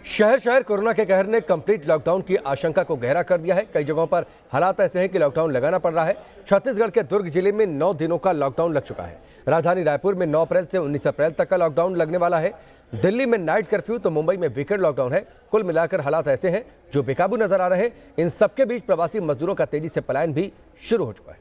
शहर शहर कोरोना के कहर ने कंप्लीट लॉकडाउन की आशंका को गहरा कर दिया है। कई जगहों पर हालात ऐसे हैं कि लॉकडाउन लगाना पड़ रहा है। छत्तीसगढ़ के दुर्ग जिले में 9 दिनों का लॉकडाउन लग चुका है। राजधानी रायपुर में 9 अप्रैल से 19 अप्रैल तक का लॉकडाउन लगने वाला है। दिल्ली में नाइट कर्फ्यू तो मुंबई में वीकेंड लॉकडाउन है। कुल मिलाकर हालात ऐसे हैं जो बेकाबू नजर आ रहे हैं। इन सबके बीच प्रवासी मजदूरों का तेजी से पलायन भी शुरू हो चुका है।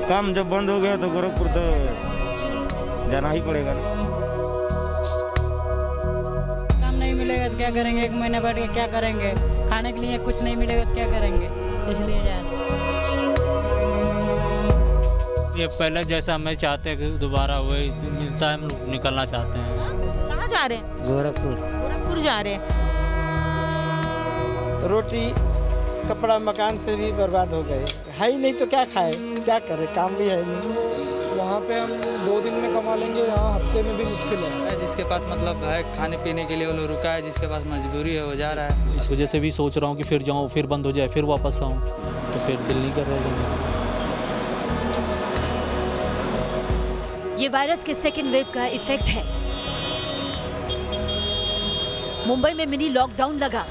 काम जब बंद हो गया तो गोरखपुर तो जाना ही पड़ेगा ना। काम नहीं मिलेगा तो क्या करेंगे, 1 महीना बैठ के क्या करेंगे, खाने के लिए कुछ नहीं मिलेगा तो क्या करेंगे, इसलिए जा रहे हैं। ये पहले जैसा हमें चाहते हैं कि दोबारा वही मिलता है, हम लोग निकलना चाहते हैं। कहाँ जा रहे हैं? गोरखपुर जा रहे हैं। रोटी कपड़ा मकान से भी बर्बाद हो गए, है ही नहीं तो क्या खाए, क्या करें, काम भी है नहीं। वहाँ पे हम 2 दिन में कमा लेंगे, यहाँ हफ्ते में भी मुश्किल है। जिसके पास मतलब है खाने पीने के लिए वो लोग रुका है, जिसके पास मजबूरी है वो जा रहा है। इस वजह से भी सोच रहा हूँ कि फिर जाऊँ, फिर बंद हो जाए, फिर वापस आऊँ, तो फिर दिल नहीं कर रहा है। ये वायरस के सेकेंड वेव का इफेक्ट है। मुंबई में मिनी लॉकडाउन लगा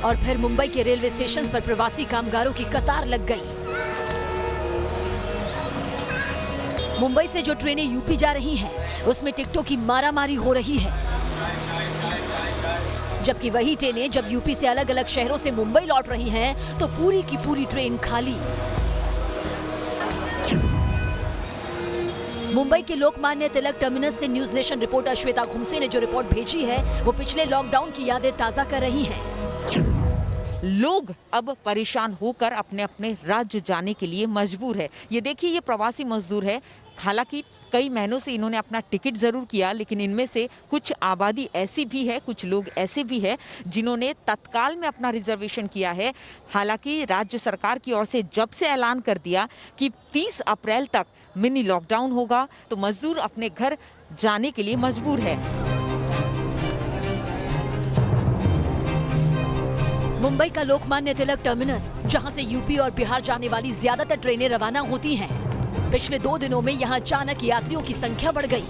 और फिर मुंबई के रेलवे स्टेशन पर प्रवासी कामगारों की कतार लग गई। मुंबई से जो ट्रेनें यूपी जा रही हैं, उसमें टिकटों की मारामारी हो रही है, जबकि वही ट्रेनें जब यूपी से अलग अलग शहरों से मुंबई लौट रही हैं, तो पूरी की पूरी ट्रेन खाली। मुंबई के लोकमान्य तिलक टर्मिनस से न्यूज नेशन रिपोर्टर श्वेता घुमसे ने जो रिपोर्ट भेजी है, वो पिछले लॉकडाउन की यादें ताजा कर रही है। लोग अब परेशान होकर अपने अपने राज्य जाने के लिए मजबूर है। ये देखिए, ये प्रवासी मजदूर है। हालांकि कई महीनों से इन्होंने अपना टिकट जरूर किया, लेकिन इनमें से कुछ आबादी ऐसी भी है, कुछ लोग ऐसे भी है जिन्होंने तत्काल में अपना रिजर्वेशन किया है। हालांकि राज्य सरकार की ओर से जब से ऐलान कर दिया कि 30 अप्रैल तक मिनी लॉकडाउन होगा, तो मजदूर अपने घर जाने के लिए मजबूर है। मुंबई का लोकमान्य तिलक टर्मिनस, जहां से यूपी और बिहार जाने वाली ज्यादातर ट्रेनें रवाना होती हैं, पिछले 2 दिनों में यहां अचानक यात्रियों की संख्या बढ़ गई।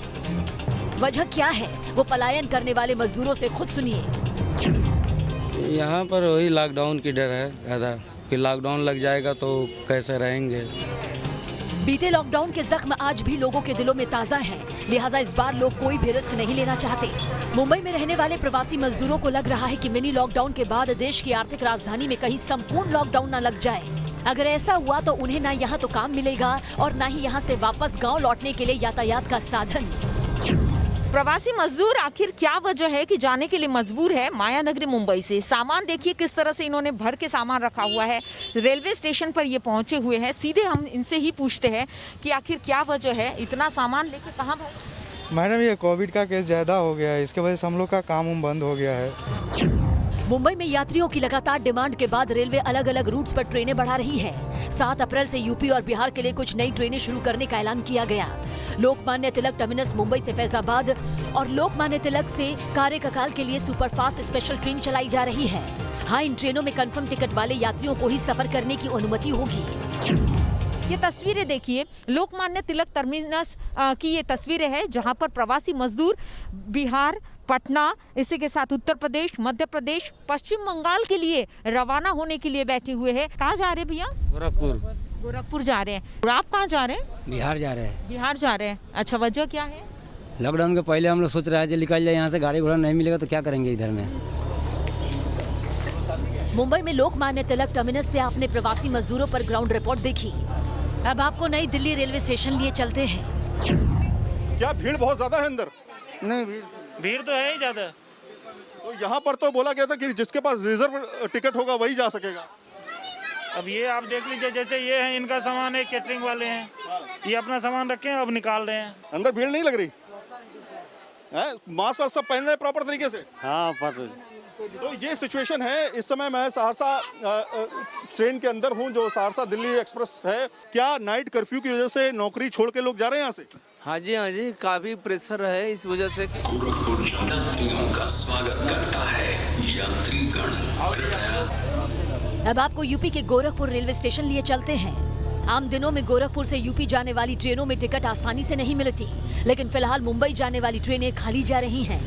वजह क्या है, वो पलायन करने वाले मजदूरों से खुद सुनिए। यहाँ पर वही लॉकडाउन की डर है ज़्यादा कि लॉकडाउन लग जाएगा तो कैसे रहेंगे। बीते लॉकडाउन के जख्म आज भी लोगों के दिलों में ताजा हैं, लिहाजा इस बार लोग कोई भी रिस्क नहीं लेना चाहते। मुंबई में रहने वाले प्रवासी मजदूरों को लग रहा है कि मिनी लॉकडाउन के बाद देश की आर्थिक राजधानी में कहीं संपूर्ण लॉकडाउन न लग जाए। अगर ऐसा हुआ तो उन्हें ना यहाँ तो काम मिलेगा और ना ही यहाँ से वापस गाँव लौटने के लिए यातायात का साधन। प्रवासी मजदूर आखिर क्या वजह है कि जाने के लिए मजबूर है? माया नगरी मुंबई से सामान देखिए किस तरह से इन्होंने भर के सामान रखा हुआ है। रेलवे स्टेशन पर ये पहुंचे हुए हैं। सीधे हम इनसे ही पूछते हैं कि आखिर क्या वजह है, इतना सामान लेके कहाँ भाई? मैडम, ये कोविड का केस ज़्यादा हो गया है, इसके वजह से हम लोग का काम बंद हो गया है। मुंबई में यात्रियों की लगातार डिमांड के बाद रेलवे अलग अलग रूट्स पर ट्रेनें बढ़ा रही है। 7 अप्रैल से यूपी और बिहार के लिए कुछ नई ट्रेनें शुरू करने का ऐलान किया गया। लोकमान्य तिलक टर्मिनस मुंबई से फैजाबाद और लोकमान्य तिलक से कार्यककाल के लिए सुपरफास्ट स्पेशल ट्रेन चलाई जा रही है। हाँ, इन ट्रेनों में कंफर्म टिकट वाले यात्रियों को ही सफर करने की अनुमति होगी। ये तस्वीरें देखिए, लोकमान्य तिलक टर्मिनस की ये तस्वीरें हैं, जहां पर प्रवासी मजदूर बिहार, पटना, इसी के साथ उत्तर प्रदेश, मध्य प्रदेश, पश्चिम बंगाल के लिए रवाना होने के लिए बैठे हुए हैं। कहाँ जा रहे हैं भैया? गोरखपुर जा रहे हैं। और आप कहाँ जा रहे हैं? बिहार जा रहे हैं। बिहार जा रहे हैं। अच्छा, वजह क्या है? लॉकडाउन के पहले हम लोग सोच रहे हैं निकल जाए यहाँ से, गाड़ी घोड़ा नहीं मिलेगा तो क्या करेंगे इधर में। मुंबई में लोकमान्य तिलक टर्मिनस से आपने प्रवासी मजदूरों पर ग्राउंड रिपोर्ट देखी। अब आपको नई दिल्ली रेलवे स्टेशन लिए चलते हैं। क्या भीड़ बहुत ज्यादा है अंदर? नहीं, भीड़ तो है ही ज़्यादा। तो यहाँ पर तो बोला गया था कि जिसके पास रिजर्व टिकट होगा वही जा सकेगा। अब ये आप देख लीजिए, जैसे ये है, इनका सामान है, कैटरिंग वाले हैं, ये अपना सामान रखे हैं, अब निकाल रहे हैं। अंदर भीड़ नहीं लग रही है? मास्क सब पहन रहे हैं प्रॉपर तरीके से? हाँ, पता। तो ये सिचुएशन है। इस समय मैं सहरसा ट्रेन के अंदर हूँ, जो सहरसा दिल्ली एक्सप्रेस है। क्या नाइट कर्फ्यू की वजह से नौकरी छोड़ के लोग जा रहे हैं यहाँ से? हाँ जी, काफी प्रेशर है इस वजह से। गोरखपुर यात्रियों का स्वागत करता है यात्रीगण। अब आपको यूपी के गोरखपुर रेलवे स्टेशन लिए चलते हैं। आम दिनों में गोरखपुर से यूपी जाने वाली ट्रेनों में टिकट आसानी से नहीं मिलती, लेकिन फिलहाल मुंबई जाने वाली ट्रेनें खाली जा रही हैं।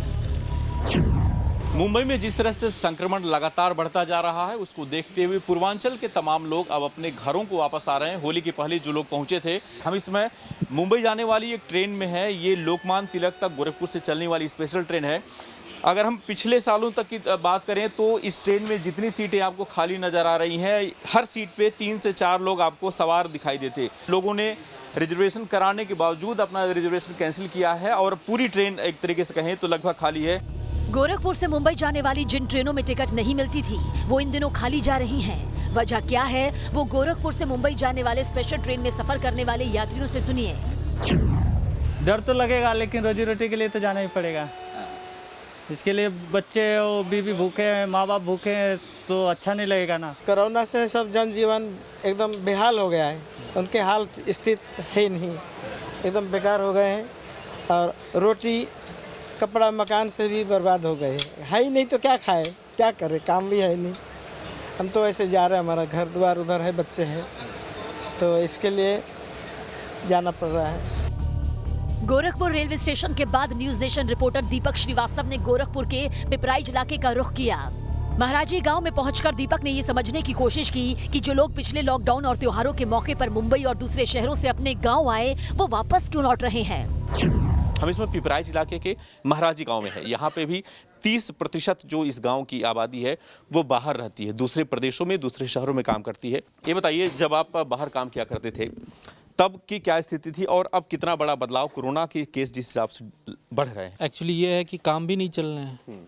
मुंबई में जिस तरह से संक्रमण लगातार बढ़ता जा रहा है, उसको देखते हुए पूर्वांचल के तमाम लोग अब अपने घरों को वापस आ रहे हैं। होली के पहले जो लोग पहुंचे थे, हम इस समय मुंबई जाने वाली एक ट्रेन में है। ये लोकमान्य तिलक तक गोरखपुर से चलने वाली स्पेशल ट्रेन है। अगर हम पिछले सालों तक की बात करें तो इस ट्रेन में जितनी सीटें आपको खाली नज़र आ रही हैं, हर सीट पे 3 से 4 लोग आपको सवार दिखाई देते। लोगों ने रिजर्वेशन कराने के बावजूद अपना रिजर्वेशन कैंसिल किया है और पूरी ट्रेन एक तरीके से कहें तो लगभग खाली है। गोरखपुर से मुंबई जाने वाली जिन ट्रेनों में टिकट नहीं मिलती थी, वो इन दिनों खाली जा रही हैं। वजह क्या है, वो गोरखपुर से मुंबई जाने वाले स्पेशल ट्रेन में सफर करने वाले यात्रियों से सुनिए। डर तो लगेगा, लेकिन रोजी रोटी के लिए तो जाना ही पड़ेगा। इसके लिए बच्चे और बीवी भूखे हैं, माँ बाप भूखे हैं, तो अच्छा नहीं लगेगा ना। कोरोना से सब जनजीवन एकदम बेहाल हो गया है। उनके हाल स्थित है नहीं, एकदम बेकार हो गए हैं और रोटी कपड़ा मकान से भी बर्बाद हो गए। है ही नहीं तो क्या खाए, क्या करे, काम भी है नहीं। हम तो ऐसे जा रहे हैं, हमारा घर द्वार उधर है, बच्चे हैं, तो इसके लिए जाना पड़ रहा है। गोरखपुर रेलवे स्टेशन के बाद न्यूज नेशन रिपोर्टर दीपक श्रीवास्तव ने गोरखपुर के पिपराइच इलाके का रुख किया। महाराजी गांव में पहुंचकर दीपक ने ये समझने की कोशिश की कि जो लोग पिछले लॉकडाउन और त्योहारों के मौके पर मुंबई और दूसरे शहरों से अपने गांव आए, वो वापस क्यों लौट रहे हैं। हम इसमें पिपराइच इलाके के महाराजी गांव में है। यहाँ पे भी 30% जो इस गांव की आबादी है वो बाहर रहती है, दूसरे प्रदेशों में, दूसरे शहरों में काम करती है। ये बताइए, जब आप बाहर काम किया करते थे तब की क्या स्थिति थी और अब कितना बड़ा बदलाव, कोरोना के केस जिस हिसाब से बढ़ रहे हैं? एक्चुअली ये है कि काम भी नहीं चल रहे हैं,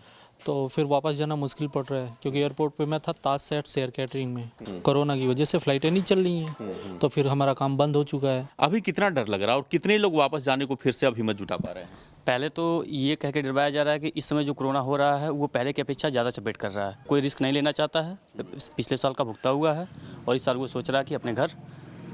तो फिर वापस जाना मुश्किल पड़ रहा है। क्योंकि एयरपोर्ट पे मैं था ताज सेट शेयर कैटरिंग में, कोरोना की वजह से फ्लाइटें नहीं चल रही हैं, तो फिर हमारा काम बंद हो चुका है। अभी कितना डर लग रहा है और कितने लोग वापस जाने को फिर से अब हिम्मत जुटा पा रहे हैं? पहले तो ये कह के डरवाया जा रहा है कि इस समय जो कोरोना हो रहा है वो पहले की अपेक्षा ज़्यादा चपेट कर रहा है। कोई रिस्क नहीं लेना चाहता है, पिछले साल का भुगता हुआ है और इस साल वो सोच रहा है कि अपने घर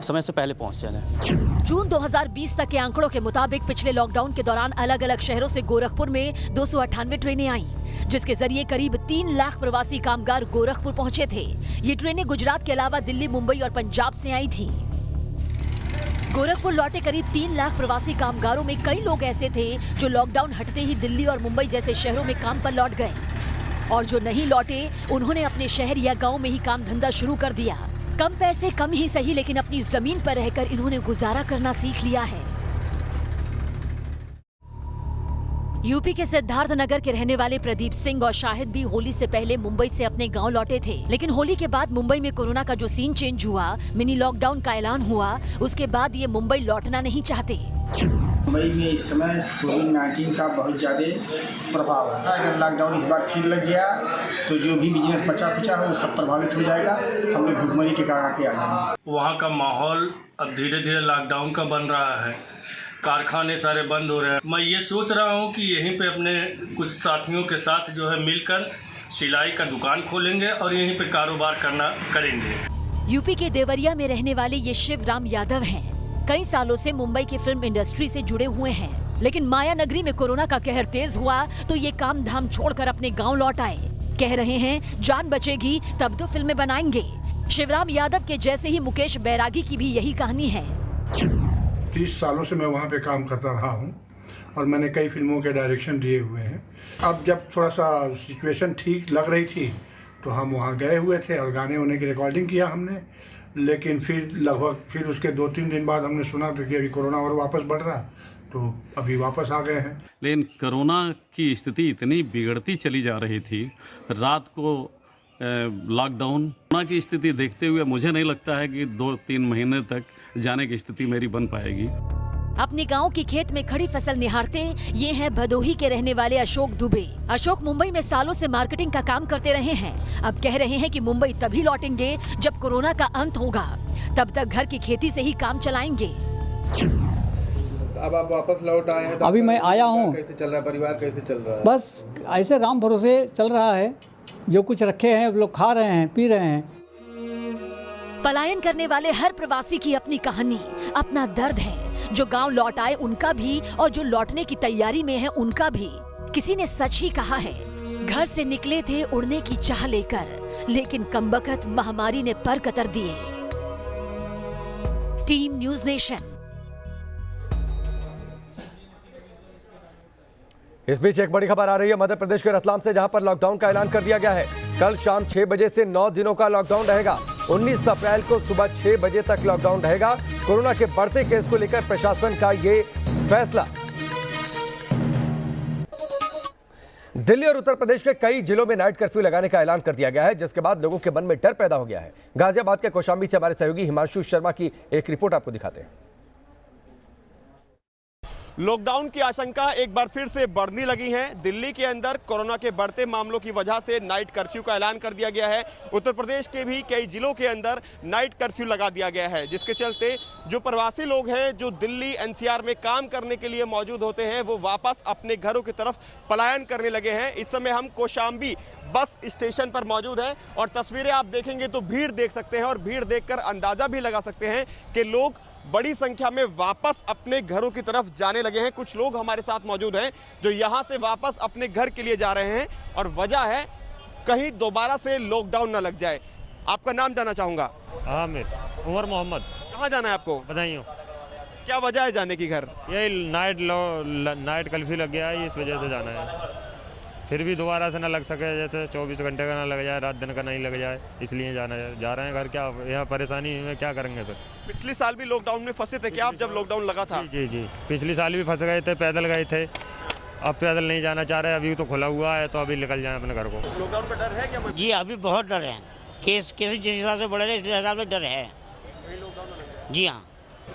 समय से पहले पहुंच जाए। जून 2020 तक के आंकड़ों के मुताबिक पिछले लॉकडाउन के दौरान अलग अलग शहरों से गोरखपुर में 298 ट्रेनें आईं, जिसके जरिए करीब 3 लाख प्रवासी कामगार गोरखपुर पहुंचे थे। ये ट्रेनें गुजरात के अलावा दिल्ली, मुंबई और पंजाब से आई थी। गोरखपुर लौटे करीब 3 लाख प्रवासी कामगारों में कई लोग ऐसे थे जो लॉकडाउन हटते ही दिल्ली और मुंबई जैसे शहरों में काम पर लौट गए, और जो नहीं लौटे उन्होंने अपने शहर या गाँव में ही काम धंधा शुरू कर दिया। कम पैसे, कम ही सही, लेकिन अपनी जमीन पर रहकर इन्होंने गुजारा करना सीख लिया है। यूपी के सिद्धार्थ नगर के रहने वाले प्रदीप सिंह और शाहिद भी होली से पहले मुंबई से अपने गांव लौटे थे, लेकिन होली के बाद मुंबई में कोरोना का जो सीन चेंज हुआ, मिनी लॉकडाउन का ऐलान हुआ, उसके बाद ये मुंबई लौटना नहीं चाहते। मुंबई में इस समय कोविड-19 का बहुत ज़्यादा प्रभाव है। अगर लॉकडाउन इस बार फिर लग गया तो जो भी बिजनेस बचा खुचा है वो सब प्रभावित हो जाएगा। हम लोग भुखमरी के कगार पे आ जाएंगे। वहाँ का माहौल अब धीरे धीरे लॉकडाउन का बन रहा है, कारखाने सारे बंद हो रहे हैं। मैं ये सोच रहा हूँ कि यहीं पे अपने कुछ साथियों के साथ जो है मिलकर सिलाई का दुकान खोलेंगे और यहीं पे कारोबार करेंगे। यूपी के देवरिया में रहने वाले ये शिवराम यादव हैं। कई सालों से मुंबई की फिल्म इंडस्ट्री से जुड़े हुए हैं, लेकिन माया नगरी में कोरोना का कहर तेज हुआ तो ये काम धाम छोड़कर अपने गांव लौट आए। कह रहे हैं जान बचेगी तब तो फिल्में बनाएंगे। शिवराम यादव के जैसे ही मुकेश बैरागी की भी यही कहानी है। 30 सालों से मैं वहाँ पे काम करता रहा हूँ और मैंने कई फिल्मों के डायरेक्शन दिए हुए हैं। अब जब थोड़ा सा सिचुएशन ठीक लग रही थी तो हम वहाँ गए हुए थे और गाने होने की रिकॉर्डिंग किया हमने, लेकिन फिर उसके 2-3 दिन बाद हमने सुना था कि अभी कोरोना और वापस बढ़ रहा, तो अभी वापस आ गए हैं। लेकिन कोरोना की स्थिति इतनी बिगड़ती चली जा रही थी, रात को लॉकडाउन, कोरोना की स्थिति देखते हुए मुझे नहीं लगता है कि 2-3 महीने तक जाने की स्थिति मेरी बन पाएगी। अपने गांव की खेत में खड़ी फसल निहारते ये हैं भदोही के रहने वाले अशोक दुबे। अशोक मुंबई में सालों से मार्केटिंग का काम करते रहे हैं। अब कह रहे हैं कि मुंबई तभी लौटेंगे जब कोरोना का अंत होगा, तब तक घर की खेती से ही काम चलाएंगे। अब आप वापस लौट आए हैं तो अभी मैं आया हूँ। कैसे चल रहा है, परिवार कैसे चल रहा है? बस ऐसे राम भरोसे चल रहा है, जो कुछ रखे हैं लोग खा रहे हैं, पी रहे हैं। पलायन करने वाले हर प्रवासी की अपनी कहानी, अपना दर्द है। जो गांव लौट आए उनका भी और जो लौटने की तैयारी में है उनका भी। किसी ने सच ही कहा है, घर से निकले थे उड़ने की चाह लेकर, लेकिन कमबख्त महामारी ने पर कतर दिए। Team news nation. इस बीच एक बड़ी खबर आ रही है मध्य प्रदेश के रतलाम से, जहां पर लॉकडाउन का ऐलान कर दिया गया है। कल शाम 6 बजे से 9 दिनों का लॉकडाउन रहेगा। 19 अप्रैल को सुबह 6 बजे तक लॉकडाउन रहेगा। कोरोना के बढ़ते केस को लेकर प्रशासन का ये फैसला। दिल्ली और उत्तर प्रदेश के कई जिलों में नाइट कर्फ्यू लगाने का ऐलान कर दिया गया है, जिसके बाद लोगों के मन में डर पैदा हो गया है। गाजियाबाद के कौशाम्बी से हमारे सहयोगी हिमांशु शर्मा की एक रिपोर्ट आपको दिखाते हैं। लॉकडाउन की आशंका एक बार फिर से बढ़ने लगी है। दिल्ली के अंदर कोरोना के बढ़ते मामलों की वजह से नाइट कर्फ्यू का ऐलान कर दिया गया है। उत्तर प्रदेश के भी कई जिलों के अंदर नाइट कर्फ्यू लगा दिया गया है, जिसके चलते जो प्रवासी लोग हैं जो दिल्ली एनसीआर में काम करने के लिए मौजूद होते हैं वो वापस अपने घरों की तरफ पलायन करने लगे हैं। इस समय हम कौशाम्बी बस स्टेशन पर मौजूद हैं और तस्वीरें आप देखेंगे तो भीड़ देख सकते हैं और भीड़ देखकर अंदाजा भी लगा सकते हैं कि लोग बड़ी संख्या में वापस अपने घरों की तरफ जाने लगे हैं। कुछ लोग हमारे साथ मौजूद हैं जो यहां से वापस अपने घर के लिए जा रहे हैं और वजह है कहीं दोबारा से लॉकडाउन ना लग जाए। आपका नाम जानना चाहूंगा। आमिर उमर मोहम्मद। कहाँ जाना है आपको? बधाइयों। क्या वजह है जाने की घर? यही नाइट कर्फ्यू लग गया है, इस वजह से जाना है। फिर भी दोबारा से ना लग सके, जैसे 24 घंटे का ना लग जाए, रात दिन का नहीं लग जाए, इसलिए जा रहे हैं घर। क्या यहाँ परेशानी में क्या करेंगे फिर? पिछले साल भी लॉकडाउन में फंसे थे क्या आप जब लॉकडाउन लगा था? जी जी, पिछले साल भी फंस गए थे, पैदल गए थे। अब पैदल नहीं जाना चाह रहे, अभी तो खुला हुआ है तो अभी निकल जाए अपने घर को। लॉकडाउन का डर है क्या? जी अभी बहुत डर है। केस जिस हिसाब से बढ़ रहे हैं इस हिसाब से डर है। जी हाँ।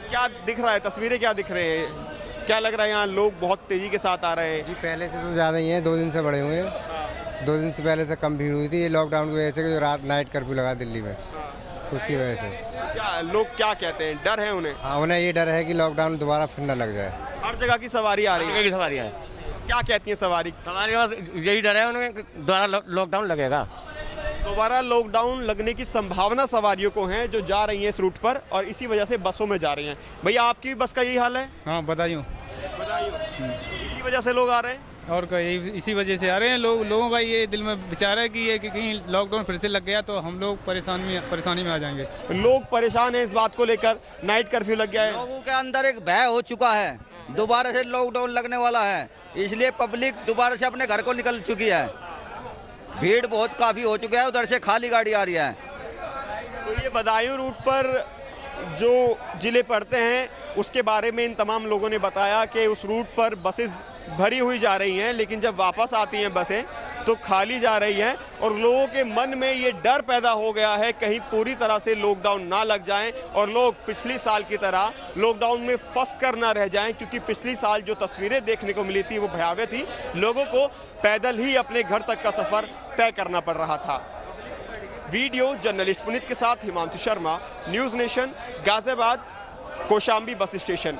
क्या दिख रहा है, तस्वीरें क्या दिख रहे हैं, क्या लग रहा है यहाँ लोग बहुत तेजी के साथ आ रहे हैं? जी पहले से तो ज़्यादा ही है, 2 दिन से बढ़े हुए हैं। 2 दिन पहले से कम भीड़ हुई थी, ये लॉकडाउन की वजह से जो रात नाइट कर्फ्यू लगा दिल्ली में, उसकी वजह से। क्या लोग क्या कहते हैं, डर है उन्हें? हाँ, उन्हें ये डर है कि लॉकडाउन दोबारा फिर न लग जाए। हर जगह की सवारी आ रही है। सवारी है। क्या कहती है सवारी? हमारे पास यही डर है उन्हें दोबारा लॉकडाउन लगेगा। दोबारा लॉकडाउन लगने की संभावना सवारियों को है जो जा रही हैं इस रूट पर और इसी वजह से बसों में जा रही हैं। भैया आपकी बस का यही हाल है? हाँ बधाइयों। इसी वजह से लोग आ रहे हैं और इसी वजह से आ रहे हैं लोगों का ये दिल में विचार है कि ये कि कहीं लॉकडाउन फिर से लग गया तो हम लोग परेशानी में आ जाएंगे। लोग परेशान हैं इस बात को लेकर, नाइट कर्फ्यू लग गया है। लोगों के अंदर एक भय हो चुका है, दोबारा से लॉकडाउन लगने वाला है, इसलिए पब्लिक दोबारा से अपने घर को निकल चुकी है। भीड़ बहुत काफ़ी हो चुका है, उधर से खाली गाड़ी आ रही है। तो ये बदायूं रूट पर जो जिले पड़ते हैं उसके बारे में इन तमाम लोगों ने बताया कि उस रूट पर बसेस भरी हुई जा रही हैं, लेकिन जब वापस आती हैं बसें तो खाली जा रही हैं और लोगों के मन में ये डर पैदा हो गया है कहीं पूरी तरह से लॉकडाउन ना लग जाए और लोग पिछली साल की तरह लॉकडाउन में फंस कर ना रह जाएं, क्योंकि पिछली साल जो तस्वीरें देखने को मिली थी वो भयावह थी। लोगों को पैदल ही अपने घर तक का सफ़र तय करना पड़ रहा था। वीडियो जर्नलिस्ट पुनीत के साथ Himanshu Sharma, news nation, Ghaziabad, Kaushambi bus station.